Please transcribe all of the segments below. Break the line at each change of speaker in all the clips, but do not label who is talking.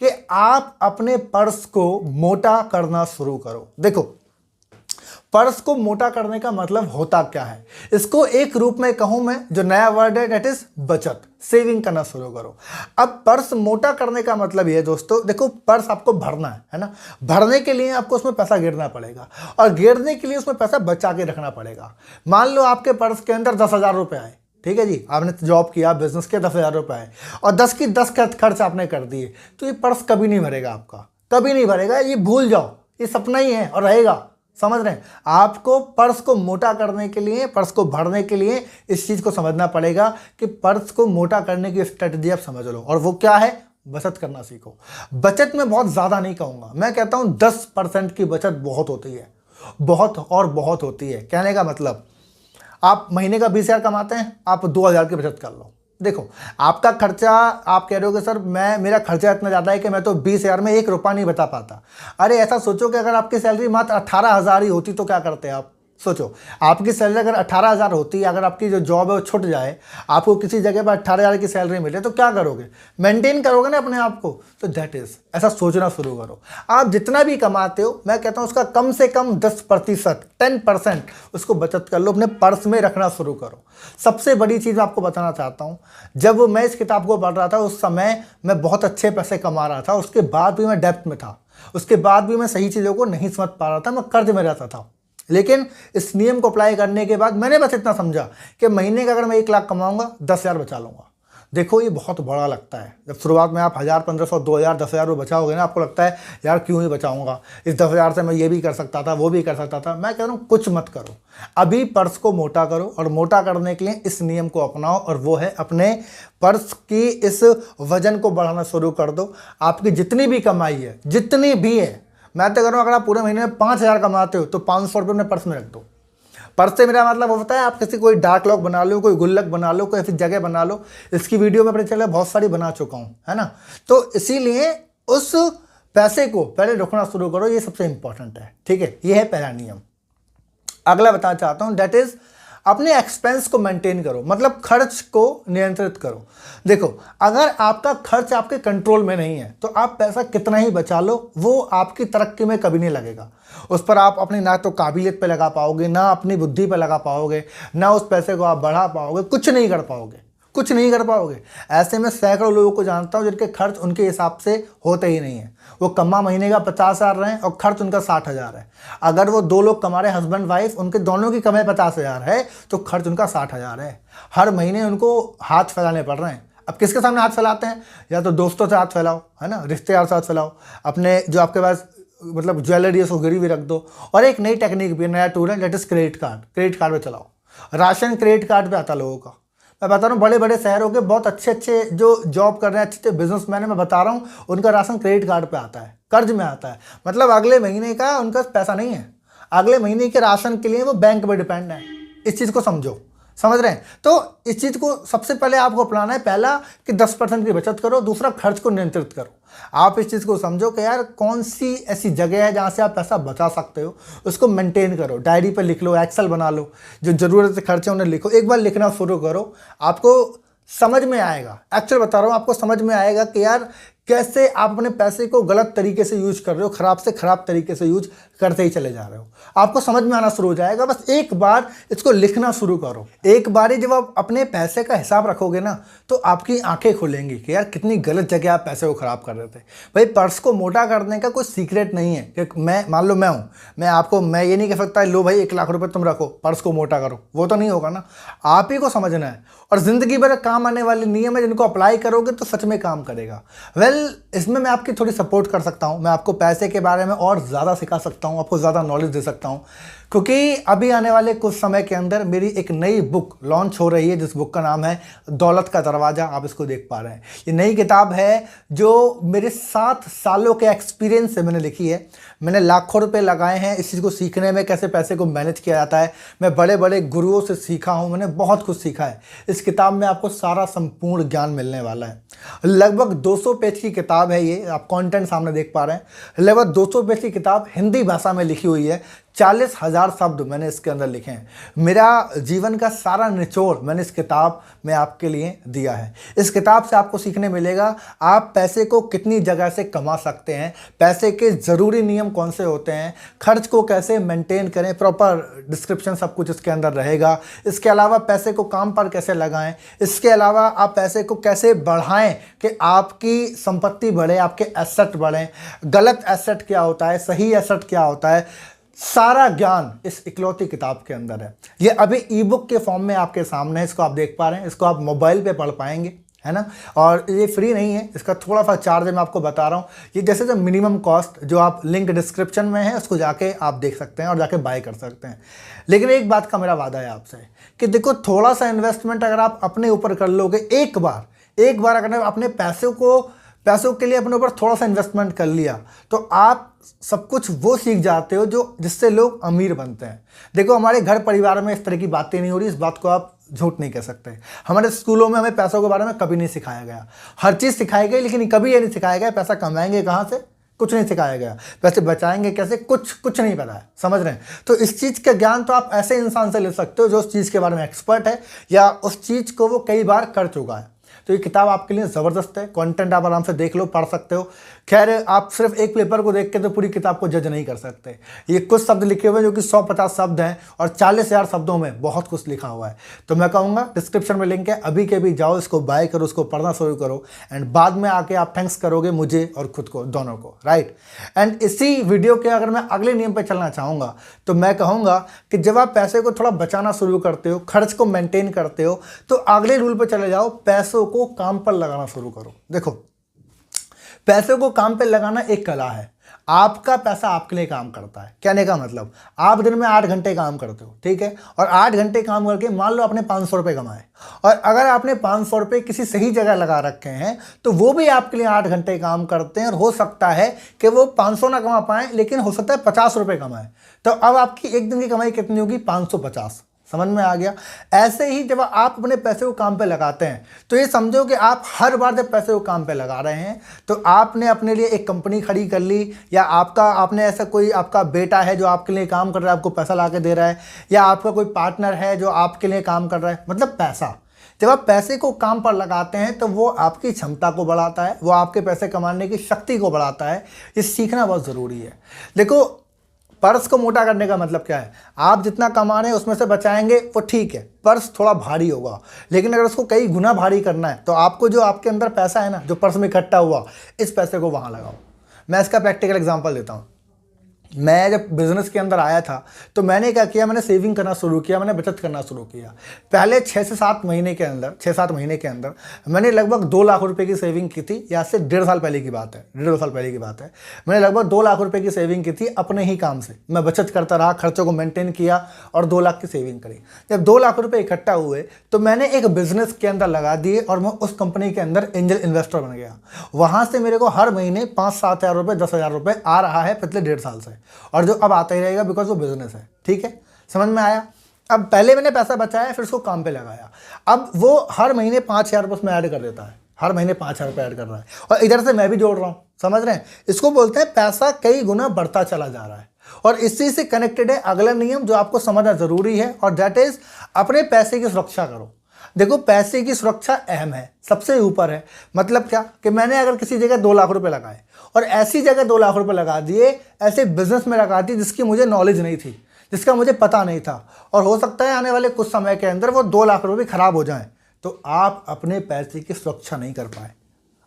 कि आप अपने पर्स को मोटा करना शुरू करो। देखो, पर्स को मोटा करने का मतलब होता क्या है, इसको एक रूप में कहूं मैं, जो नया वर्ड है डेट इज बचत, सेविंग करना शुरू करो। अब पर्स मोटा करने का मतलब ये है दोस्तों, देखो पर्स आपको भरना है ना, भरने के लिए आपको उसमें पैसा गिरना पड़ेगा और गिरने के लिए उसमें पैसा बचा के रखना पड़ेगा। मान लो आपके पर्स के अंदर 10,000 रुपये आए, ठीक है जी, आपने जॉब किया, बिजनेस के 10,000 रुपये आए और 10 की 10 खर्च आपने कर दिए, तो ये पर्स कभी नहीं भरेगा आपका, कभी नहीं भरेगा, ये भूल जाओ, ये सपना ही है और रहेगा। समझ रहे हैं? आपको पर्स को मोटा करने के लिए, पर्स को भरने के लिए इस चीज को समझना पड़ेगा कि पर्स को मोटा करने की स्ट्रेटजी आप समझ लो, और वो क्या है, बचत करना सीखो। बचत में बहुत ज्यादा नहीं कहूंगा, मैं कहता हूं 10% की बचत बहुत होती है, बहुत और बहुत होती है। कहने का मतलब, आप महीने का 20,000 कमाते हैं, आप 2,000 की बचत कर लो। देखो, आपका खर्चा, आप कह रहे हो कि सर मेरा खर्चा इतना ज़्यादा है कि मैं तो 20,000 में 1 रुपया नहीं बता पाता। अरे ऐसा सोचो कि अगर आपकी सैलरी मात्र 18,000 ही होती तो क्या करते आप? सोचो, आपकी सैलरी अगर 18,000 होती, अगर आपकी जो जॉब है वो छूट जाए, आपको किसी जगह पर 18,000 की सैलरी मिले, तो क्या करोगे? मेंटेन करोगे ना अपने आप को। तो दैट इज, ऐसा सोचना शुरू करो। आप जितना भी कमाते हो, मैं कहता हूं उसका कम से कम 10%, 10% उसको बचत कर लो, अपने पर्स में रखना शुरू करो। सबसे बड़ी चीज आपको बताना चाहता हूं, जब मैं इस किताब को पढ़ रहा था उस समय मैं बहुत अच्छे पैसे कमा रहा था, उसके बाद भी मैं डेब्ट में था, उसके बाद भी मैं सही चीजों को नहीं समझ पा रहा था, मैं कर्ज में रहता था। लेकिन इस नियम को अप्लाई करने के बाद मैंने बस इतना समझा कि महीने का अगर मैं 1 लाख कमाऊंगा, 10,000 बचा लूंगा। देखो, ये बहुत बड़ा लगता है। जब शुरुआत में आप 1,000, 1,500, 2,000, 10,000 रुपये बचाओगे ना, आपको लगता है यार क्यों ही बचाऊंगा, इस 10,000 से मैं ये भी कर सकता था, वो भी कर सकता था। मैं कह रहा हूँ कुछ मत करो, अभी पर्स को मोटा करो, और मोटा करने के लिए इस नियम को अपनाओ, और वो है अपने पर्स की इस वजन को बढ़ाना शुरू कर दो। आपकी जितनी भी कमाई है, जितनी भी है, मैं तो कह रहा हूँ अगर आप पूरे महीने में 5,000 कमाते हो तो 500 रुपये अपने पर्स में रख दो। पर्स से मेरा मतलब होता है आप किसी कोई डार्क लॉक बना लो, कोई गुल्लक बना लो, कोई ऐसी जगह बना लो। इसकी वीडियो में अपने चैनल बहुत सारी बना चुका हूँ, है ना। तो इसीलिए उस पैसे को पहले रखना शुरू करो, ये सबसे इंपॉर्टेंट है, ठीक है। ये है पहला नियम। अगला बताना चाहता हूँ, दैट इज अपने एक्सपेंस को मेंटेन करो, मतलब खर्च को नियंत्रित करो। देखो, अगर आपका खर्च आपके कंट्रोल में नहीं है तो आप पैसा कितना ही बचा लो, वो आपकी तरक्की में कभी नहीं लगेगा। उस पर आप अपनी ना तो काबिलियत पे लगा पाओगे, ना अपनी बुद्धि पे लगा पाओगे, ना उस पैसे को आप बढ़ा पाओगे, कुछ नहीं कर पाओगे, कुछ नहीं कर पाओगे। ऐसे में सैकड़ों लोगों को जानता हूं जिनके खर्च उनके हिसाब से होते ही नहीं है। वो कमा महीने का 50,000 रहे और खर्च उनका 60,000 है। अगर वो 2 लोग कमा रहे, हस्बैंड वाइफ, उनके दोनों की कमाई 50,000 है तो खर्च उनका 60,000 है। हर महीने उनको हाथ फैलाने पड़ रहे हैं। अब किसके सामने हाथ फैलाते हैं? या तो दोस्तों से हाथ फैलाओ, है ना, रिश्तेदार से हाथ फैलाओ, अपने जो आपके पास मतलब ज्वेलरी है उसको गिरवी रख दो। और एक नई टेक्निक भी, नया टूल है, that is credit card. Credit card पे चलाओ, राशन क्रेडिट कार्ड पे आता लोगों का। मैं बता रहा हूँ बड़े बड़े शहरों के बहुत अच्छे अच्छे जो जॉब कर रहे हैं, अच्छे अच्छे बिजनेसमैन है, मैं बता रहा हूँ उनका राशन क्रेडिट कार्ड पे आता है, कर्ज में आता है। मतलब अगले महीने का उनका पैसा नहीं है, अगले महीने के राशन के लिए वो बैंक पे डिपेंड है। इस चीज़ को समझो, समझ रहे हैं? तो इस चीज़ को सबसे पहले आपको अपनाना है। पहला कि 10% की बचत करो, दूसरा खर्च को नियंत्रित करो। आप इस चीज़ को समझो कि यार कौन सी ऐसी जगह है जहाँ से आप पैसा बचा सकते हो, उसको मेंटेन करो, डायरी पर लिख लो, एक्सेल बना लो, जो ज़रूरत से खर्चे उन्हें लिखो। एक बार लिखना शुरू करो, आपको समझ में आएगा। एक्चुअल बता रहा हूँ, आपको समझ में आएगा कि यार कैसे आप अपने पैसे को गलत तरीके से यूज कर रहे हो, खराब से खराब तरीके से यूज करते ही चले जा रहे हो। आपको समझ में आना शुरू हो जाएगा। बस एक बार इसको लिखना शुरू करो। एक बार ही जब आप अपने पैसे का हिसाब रखोगे ना, तो आपकी आंखें खुलेंगी कि यार कितनी गलत जगह आप पैसे को खराब कर रहे थे। भाई, पर्स को मोटा करने का कोई सीक्रेट नहीं है कि मैं, मान लो मैं हूँ, मैं ये नहीं कह सकता लो भाई 1 लाख रुपए तुम रखो, पर्स को मोटा करो, वो तो नहीं होगा ना। आप ही को समझना है, और जिंदगी भर काम आने वाले नियम है जिनको अप्लाई करोगे तो सच में काम करेगा। इसमें मैं आपकी थोड़ी सपोर्ट कर सकता हूं, मैं आपको पैसे के बारे में और ज़्यादा सिखा सकता हूं, आपको ज़्यादा नॉलेज दे सकता हूं, क्योंकि अभी आने वाले कुछ समय के अंदर मेरी एक नई बुक लॉन्च हो रही है, जिस बुक का नाम है दौलत का दरवाज़ा। आप इसको देख पा रहे हैं, ये नई किताब है जो मेरे 7 सालों के एक्सपीरियंस से मैंने लिखी है। मैंने लाखों रुपए लगाए हैं इस चीज़ को सीखने में, कैसे पैसे को मैनेज किया जाता है। मैं बड़े बड़े गुरुओं से सीखा हूँ, मैंने बहुत कुछ सीखा है। इस किताब में आपको सारा संपूर्ण ज्ञान मिलने वाला है। लगभग 200 पेज की किताब है ये, आप कंटेंट सामने देख पा रहे हैं। लगभग 200 पेज की किताब हिंदी भाषा में लिखी हुई है, 40,000 शब्द मैंने इसके अंदर लिखे हैं। मेरा जीवन का सारा निचोड़ मैंने इस किताब में आपके लिए दिया है। इस किताब से आपको सीखने मिलेगा आप पैसे को कितनी जगह से कमा सकते हैं, पैसे के ज़रूरी नियम कौन से होते हैं, खर्च को कैसे मेंटेन करें, प्रॉपर डिस्क्रिप्शन सब कुछ इसके अंदर रहेगा। इसके अलावा पैसे को काम पर कैसे लगाएं, इसके अलावा आप पैसे को कैसे बढ़ाएं कि आपकी संपत्ति बढ़े, आपके एसेट बढ़ें, गलत एसेट क्या होता है, सही एसेट क्या होता है, सारा ज्ञान इस इकलौती किताब के अंदर है। ये अभी ई बुक के फॉर्म में आपके सामने है, इसको आप देख पा रहे हैं, इसको आप मोबाइल पे पढ़ पाएंगे, है ना। और ये फ्री नहीं है, इसका थोड़ा सा चार्ज मैं आपको बता रहा हूँ। ये जैसे जो मिनिमम कॉस्ट जो आप लिंक डिस्क्रिप्शन में है उसको जाके आप देख सकते हैं और जाके बाय कर सकते हैं। लेकिन एक बात का मेरा वादा है आपसे कि देखो, थोड़ा सा इन्वेस्टमेंट अगर आप अपने ऊपर कर लोगे, एक बार अगर अपने पैसों के लिए अपने ऊपर थोड़ा सा इन्वेस्टमेंट कर लिया, तो आप सब कुछ वो सीख जाते हो जो जिससे लोग अमीर बनते हैं। देखो, हमारे घर परिवार में इस तरह की बातें नहीं हो रही, इस बात को आप झूठ नहीं कह सकते। हमारे स्कूलों में हमें पैसों के बारे में कभी नहीं सिखाया गया। हर चीज़ सिखाई गई, लेकिन कभी ये नहीं सिखाया गया पैसा कमाएंगे कहाँ से, कुछ नहीं सिखाया गया। पैसे बचाएंगे कैसे, कुछ नहीं पता है, समझ रहे हैं। तो इस चीज़ का ज्ञान तो आप ऐसे इंसान से ले सकते हो जो उस चीज़ के बारे में एक्सपर्ट है या उस चीज़ को वो कई बार कर चुका है। तो ये किताब आपके लिए ज़बरदस्त है, कंटेंट आप आराम से देख लो, पढ़ सकते हो। खैर, आप सिर्फ एक पेपर को देख के तो पूरी किताब को जज नहीं कर सकते। ये कुछ शब्द लिखे हुए हैं जो कि 150 शब्द हैं और 40,000 शब्दों में बहुत कुछ लिखा हुआ है। तो मैं कहूँगा डिस्क्रिप्शन में लिंक है, अभी के भी जाओ, इसको बाय करो, उसको पढ़ना शुरू करो, एंड बाद में आके आप थैंक्स करोगे मुझे और खुद को, दोनों को, राइट। एंड इसी वीडियो के अगर मैं अगले नियम पर चलना चाहूँगा तो मैं कहूँगा कि जब आप पैसे को थोड़ा बचाना शुरू करते हो, खर्च को मेंटेन करते हो, तो अगले रूल पर चले जाओ, पैसों को काम पर लगाना शुरू करो। देखो, पैसे को काम पे लगाना एक कला है। आपका पैसा आपके लिए काम करता है। कहने का मतलब, आप दिन में 8 घंटे काम करते हो, ठीक है, और 8 घंटे काम करके मान लो आपने 500 रुपये कमाए, और अगर आपने 500 रुपये किसी सही जगह लगा रखे हैं तो वो भी आपके लिए 8 घंटे काम करते हैं, और हो सकता है कि वो 500 ना कमा पाए, लेकिन हो सकता है 50 रुपये कमाए। तो अब आपकी एक दिन की कमाई कितनी होगी, 550। समझ में आ गया। ऐसे ही जब आप अपने पैसे को काम पे लगाते हैं तो ये समझो कि आप हर बार जब पैसे को काम पे लगा रहे हैं तो आपने अपने लिए एक कंपनी खड़ी कर ली, या आपने ऐसा कोई आपका बेटा है जो आपके लिए काम कर रहा है, आपको पैसा ला के दे रहा है, या आपका कोई पार्टनर है जो आपके लिए काम कर रहा है। मतलब पैसा, जब आप पैसे को काम पर लगाते हैं तो वो आपकी क्षमता को बढ़ाता है, वो आपके पैसे कमाने की शक्ति को बढ़ाता है। ये सीखना बहुत ज़रूरी है। देखो, पर्स को मोटा करने का मतलब क्या है, आप जितना कमा रहे हैं उसमें से बचाएंगे वो ठीक है, पर्स थोड़ा भारी होगा, लेकिन अगर उसको कई गुना भारी करना है तो आपको जो आपके अंदर पैसा है ना, जो पर्स में इकट्ठा हुआ, इस पैसे को वहाँ लगाओ। मैं इसका प्रैक्टिकल एग्जांपल देता हूँ। मैं जब बिज़नेस के अंदर आया था तो मैंने क्या किया, मैंने सेविंग करना शुरू किया, मैंने बचत करना शुरू किया। पहले 6 से 7 महीने के अंदर मैंने लगभग 2 लाख रुपए की सेविंग की थी। या से 1.5 साल पहले की बात है, 1.5 साल पहले की बात है। मैंने लगभग 2 लाख रुपए की सेविंग की थी अपने ही काम से। मैं बचत करता रहा, खर्चों को मेंटेन किया और 2 लाख की सेविंग करी। जब 2 लाख रुपये इकट्ठा हुए तो मैंने एक बिज़नेस के अंदर लगा दिए और मैं उस कंपनी के अंदर एंजल इन्वेस्टर बन गया। वहाँ से मेरे को हर महीने 5-7 हज़ार रुपये, 10,000 रुपये आ रहा है पिछले 1.5 साल से, और जो अब आता ही रहेगा, बिकॉज वो बिजनेस है। ठीक है, समझ में आया। अब पहले मैंने पैसा बचाया, फिर उसको काम पे लगाया। अब वो हर महीने 5,000 रुपये उसमें ऐड कर देता है, हर महीने 5,000 रुपये ऐड कर रहा है, और इधर से मैं भी जोड़ रहा हूँ। समझ रहे हैं, इसको बोलते हैं पैसा कई गुना बढ़ता चला जा रहा है। और इसी से कनेक्टेड है अगला नियम जो आपको समझना जरूरी है, और दैट इज अपने पैसे की सुरक्षा करो। देखो, पैसे की सुरक्षा अहम है, सबसे ऊपर है। मतलब क्या कि मैंने अगर किसी जगह 2 लाख रुपए लगाए और ऐसी जगह 2 लाख रुपए लगा दिए, ऐसे बिजनेस में लगा दिए जिसकी मुझे नॉलेज नहीं थी, जिसका मुझे पता नहीं था, और हो सकता है आने वाले कुछ समय के अंदर वो 2 लाख रुपए खराब हो जाएं, तो आप अपने पैसे की सुरक्षा नहीं कर पाए।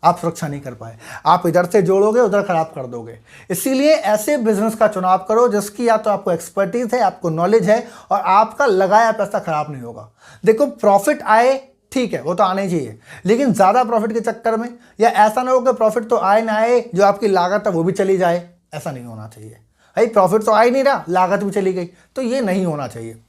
आप सुरक्षा नहीं कर पाए, आप इधर से जोड़ोगे उधर खराब कर दोगे। इसीलिए ऐसे बिजनेस का चुनाव करो जिसकी या तो आपको एक्सपर्टीज है, आपको नॉलेज है, और आपका लगाया पैसा खराब नहीं होगा। देखो, प्रॉफिट आए ठीक है, वो तो आने चाहिए, लेकिन ज़्यादा प्रॉफिट के चक्कर में, या ऐसा ना हो कि प्रॉफिट तो आए ना आए, जो आपकी लागत है वो भी चली जाए, ऐसा नहीं होना चाहिए। भाई, प्रॉफिट तो आ ही नहीं रहा, लागत भी चली गई, तो ये नहीं होना चाहिए।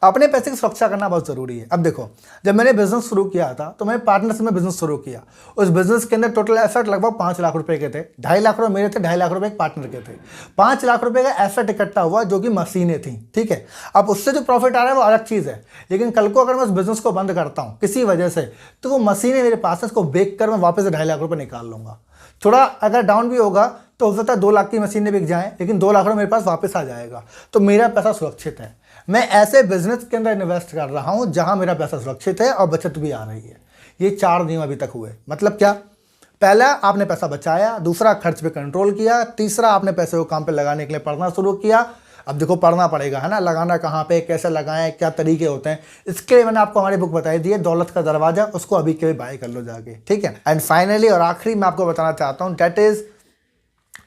अपने पैसे की सुरक्षा करना बहुत ज़रूरी है। अब देखो, जब मैंने बिजनेस शुरू किया था तो मैंने पार्टनरशिप में बिजनेस शुरू किया। उस बिजनेस के अंदर टोटल एसेट लगभग 5 लाख रुपए के थे। 2.5 लाख रुपए मेरे थे, 2.5 लाख रुपए एक पार्टनर के थे। 5 लाख रुपए का एसेट इकट्ठा हुआ जो कि मशीनें थी। ठीक है, अब उससे जो प्रॉफिट आ रहा है वो अलग चीज़ है, लेकिन कल को अगर मैं उस बिजनेस को बंद करता हूँ किसी वजह से, तो वो मशीनें मेरे पास है, उसको बेच कर मैं वापस 2.5 लाख रुपये निकाल लूँगा। थोड़ा अगर डाउन भी होगा तो हो सकता है 2 लाख की मशीनें बिक जाएं, लेकिन 2 लाख रुपये मेरे पास वापस आ जाएगा, तो मेरा पैसा सुरक्षित है। मैं ऐसे बिजनेस के अंदर इन्वेस्ट कर रहा हूं जहां मेरा पैसा सुरक्षित है और बचत भी आ रही है। ये 4 नियम अभी तक हुए। मतलब क्या? पहला, आपने पैसा बचाया। दूसरा, खर्च पे कंट्रोल किया। तीसरा, आपने पैसे को काम पे लगाने के लिए पढ़ना शुरू किया। अब देखो, पढ़ना पड़ेगा, है ना, लगाना कहाँ पे, कैसे लगाएं, क्या तरीके होते हैं, इसके लिए मैंने आपको हमारी बुक बताई दी है दौलत का दरवाजा, उसको अभी के भी बाय कर लो जाके, ठीक है। एंड फाइनली और आखिरी मैं आपको बताना चाहता हूँ, दैट इज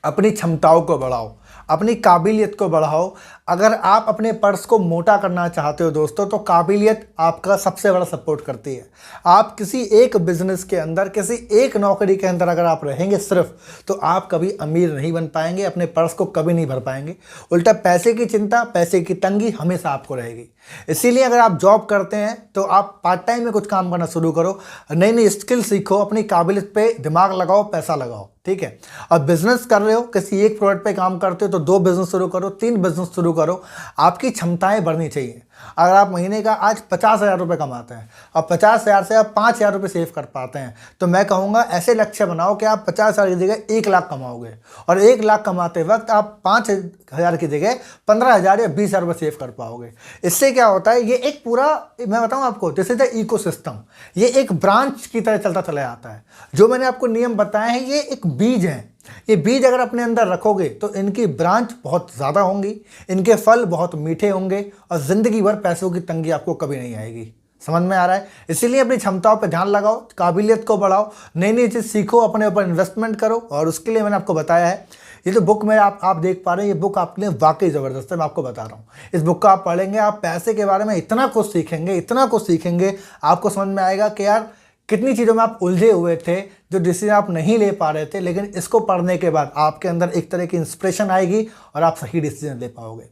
अपनी क्षमताओं को बढ़ाओ, अपनी काबिलियत को बढ़ाओ। अगर आप अपने पर्स को मोटा करना चाहते हो दोस्तों, तो काबिलियत आपका सबसे बड़ा सपोर्ट करती है। आप किसी एक बिजनेस के अंदर, किसी एक नौकरी के अंदर अगर आप रहेंगे सिर्फ, तो आप कभी अमीर नहीं बन पाएंगे, अपने पर्स को कभी नहीं भर पाएंगे। उल्टा पैसे की चिंता, पैसे की तंगी हमेशा आपको रहेगी। इसीलिए अगर आप जॉब करते हैं तो आप पार्ट टाइम में कुछ काम करना शुरू करो, नई नई स्किल सीखो, अपनी काबिलियत पे दिमाग लगाओ, पैसा लगाओ, ठीक है। अब बिजनेस कर रहे हो, किसी एक प्रोडक्ट पे काम करते हो तो 2 बिजनेस शुरू करो, 3 बिजनेस शुरू करो। आपकी क्षमताएं बढ़नी चाहिए। अगर आप महीने का आज 50,000 रुपये कमाते हैं और 50,000 से आप 5,000 रुपये सेव कर पाते हैं, तो मैं कहूँगा ऐसे लक्ष्य बनाओ कि आप 50,000 की जगह 1 लाख कमाओगे, और 1 लाख कमाते वक्त आप 5,000 की जगह 15,000 या 20,000 रुपये सेव कर पाओगे। इससे क्या होता है, ये एक पूरा, मैं बताऊँ आपको, दिस इज द इकोसिस्टम। ये एक ब्रांच की तरह चलता चला जाता है। जो मैंने आपको नियम बताए हैं, ये एक बीज हैं। ये बीज अगर अपने अंदर रखोगे तो इनकी ब्रांच बहुत ज़्यादा होंगी, इनके फल बहुत मीठे होंगे, और ज़िंदगी भर पैसों की तंगी आपको कभी नहीं आएगी। समझ में आ रहा है? इसीलिए अपनी क्षमताओं पर ध्यान लगाओ, काबिलियत को बढ़ाओ, नई नई चीज़ सीखो, अपने ऊपर इन्वेस्टमेंट करो। और उसके लिए मैंने आपको बताया है, ये जो बुक में आप देख पा रहे हैं, ये बुक आपके लिए वाकई ज़बरदस्त है। मैं आपको बता रहा हूँ, इस बुक का आप पढ़ेंगे, आप पैसे के बारे में इतना कुछ सीखेंगे, इतना कुछ सीखेंगे, आपको समझ में आएगा कि यार कितनी चीज़ों में आप उलझे हुए थे, जो डिसीजन आप नहीं ले पा रहे थे, लेकिन इसको पढ़ने के बाद आपके अंदर एक तरह की इंस्पिरेशन आएगी और आप सही डिसीजन ले पाओगे।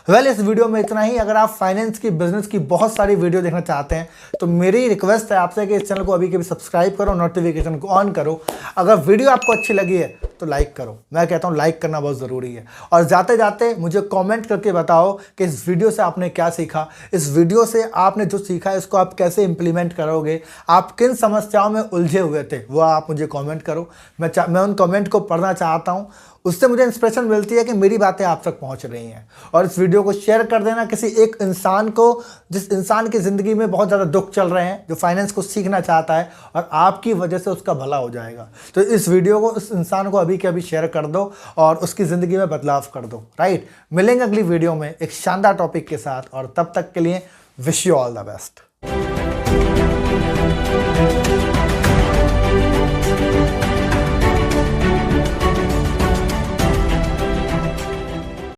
वेल, इस वीडियो में इतना ही। अगर आप फाइनेंस की, बिजनेस की बहुत सारी वीडियो देखना चाहते हैं तो मेरी रिक्वेस्ट है आपसे कि इस चैनल को अभी के भी सब्सक्राइब करो, नोटिफिकेशन को ऑन करो। अगर वीडियो आपको अच्छी लगी है तो लाइक करो। मैं कहता हूँ लाइक करना बहुत ज़रूरी है। और जाते जाते मुझे कॉमेंट करके बताओ कि इस वीडियो से आपने क्या सीखा, इस वीडियो से आपने जो सीखा है इसको आप कैसे इंप्लीमेंट करोगे, आप किन समस्याओं में उलझे हुए थे, वो आप मुझे कमेंट करो। मैं उन कमेंट को पढ़ना चाहता हूं, उससे मुझे इंस्पिरेशन मिलती है कि मेरी बातें आप तक पहुंच रही हैं। और इस वीडियो को शेयर कर देना किसी एक इंसान को, जिस इंसान की ज़िंदगी में बहुत ज़्यादा दुख चल रहे हैं, जो फाइनेंस को सीखना चाहता है और आपकी वजह से उसका भला हो जाएगा। तो इस वीडियो को उस इंसान को अभी के अभी शेयर कर दो और उसकी ज़िंदगी में बदलाव कर दो। राइट, मिलेंगे अगली वीडियो में एक शानदार टॉपिक के साथ, और तब तक के लिए wish you all the best.